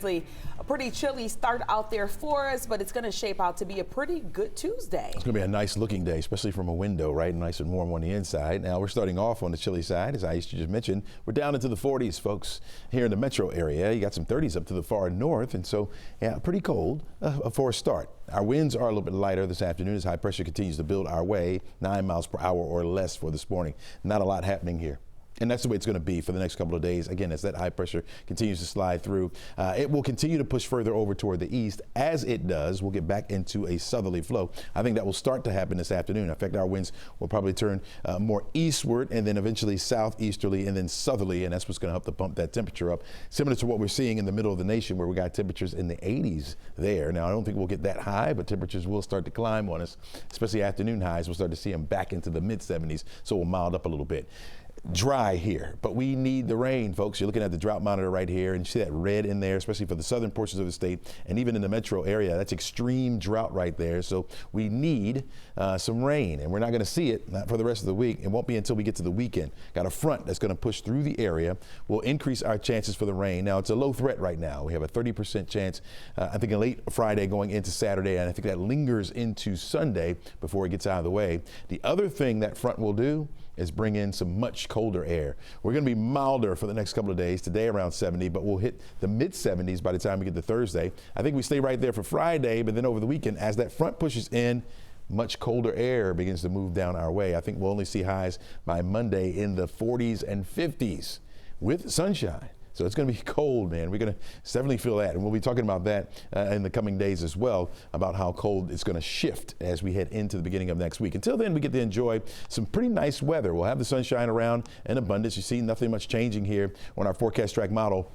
A pretty chilly start out there for us, but it's going to shape out to be a pretty good Tuesday. It's going to be a nice looking day, especially from a window, right? Nice and warm on the inside. Now we're starting off on the chilly side, as Aisha just mentioned. We're down into the 40s, folks, here in the metro area. You got some 30s up to the far north, and so, yeah, pretty cold for a start. Our winds are a little bit lighter this afternoon as high pressure continues to build our way, 9 miles per hour or less for this morning. Not a lot happening here. And that's the way it's going to be for the next couple of days. Again, as that high pressure continues to slide through, it will continue to push further over toward the east. As it does, we'll get back into a southerly flow. I think that will start to happen this afternoon. In fact, our winds will probably turn more eastward and then eventually southeasterly and then southerly, and that's what's going to help to bump that temperature up, similar to what we're seeing in the middle of the nation where we got temperatures in the 80s there. Now, I don't think we'll get that high, but temperatures will start to climb on us, especially afternoon highs. We'll start to see them back into the mid 70s, so we'll mild up a little bit. Dry here, but we need the rain, folks. You're looking at the drought monitor right here, and you see that red in there, especially for the southern portions of the state and even in the metro area. That's extreme drought right there. So we need some rain, and we're not going to see it, not for the rest of the week. It won't be until we get to the weekend. Got a front that's going to push through the area. We'll increase our chances for the rain. Now, it's a low threat right now. We have a 30% chance, I think, in late Friday going into Saturday, and I think that lingers into Sunday before it gets out of the way. The other thing that front will do is bring in some much colder air. We're going to be milder for the next couple of days. Today around 70, but we'll hit the mid 70s by the time we get to Thursday. I think we stay right there for Friday, but then over the weekend, as that front pushes in, much colder air begins to move down our way. I think we'll only see highs by Monday in the 40s and 50s with sunshine. So it's going to be cold, man. We're going to definitely feel that. And we'll be talking about that in the coming days as well, about how cold it's going to shift as we head into the beginning of next week. Until then, we get to enjoy some pretty nice weather. We'll have the sunshine around in abundance. You see nothing much changing here on our forecast track model.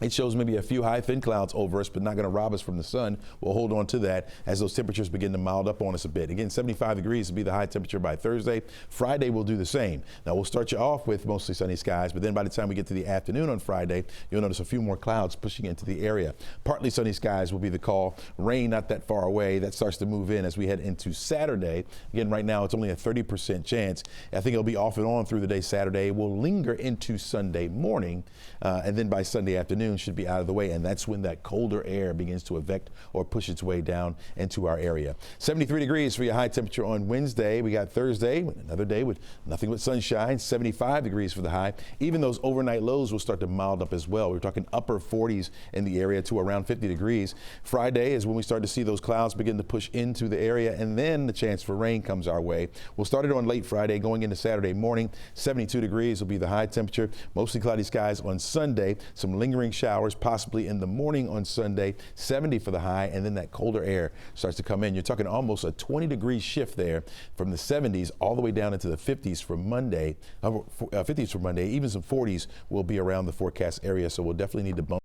It shows maybe a few high thin clouds over us, but not going to rob us from the sun. We'll hold on to that as those temperatures begin to mild up on us a bit. Again, 75 degrees will be the high temperature by Thursday. Friday will do the same. Now, we'll start you off with mostly sunny skies, but then by the time we get to the afternoon on Friday, you'll notice a few more clouds pushing into the area. Partly sunny skies will be the call. Rain not that far away. That starts to move in as we head into Saturday. Again, right now, it's only a 30% chance. I think it'll be off and on through the day Saturday. We'll linger into Sunday morning, and then by Sunday afternoon, should be out of the way, and that's when that colder air begins to evict or push its way down into our area. 73 degrees for your high temperature on Wednesday. We got Thursday, another day with nothing but sunshine, 75 degrees for the high. Even those overnight lows will start to mild up as well. We're talking upper 40s in the area to around 50 degrees. Friday is when we start to see those clouds begin to push into the area, and then the chance for rain comes our way. We'll start it on late Friday going into Saturday morning. 72 degrees will be the high temperature. Mostly cloudy skies on Sunday. Some lingering showers possibly in the morning on Sunday, 70 for the high, and then that colder air starts to come in. You're talking almost a 20-degree shift there from the 70s all the way down into the 50s for Monday, 50s for Monday. Even some 40s will be around the forecast area, so we'll definitely need to bump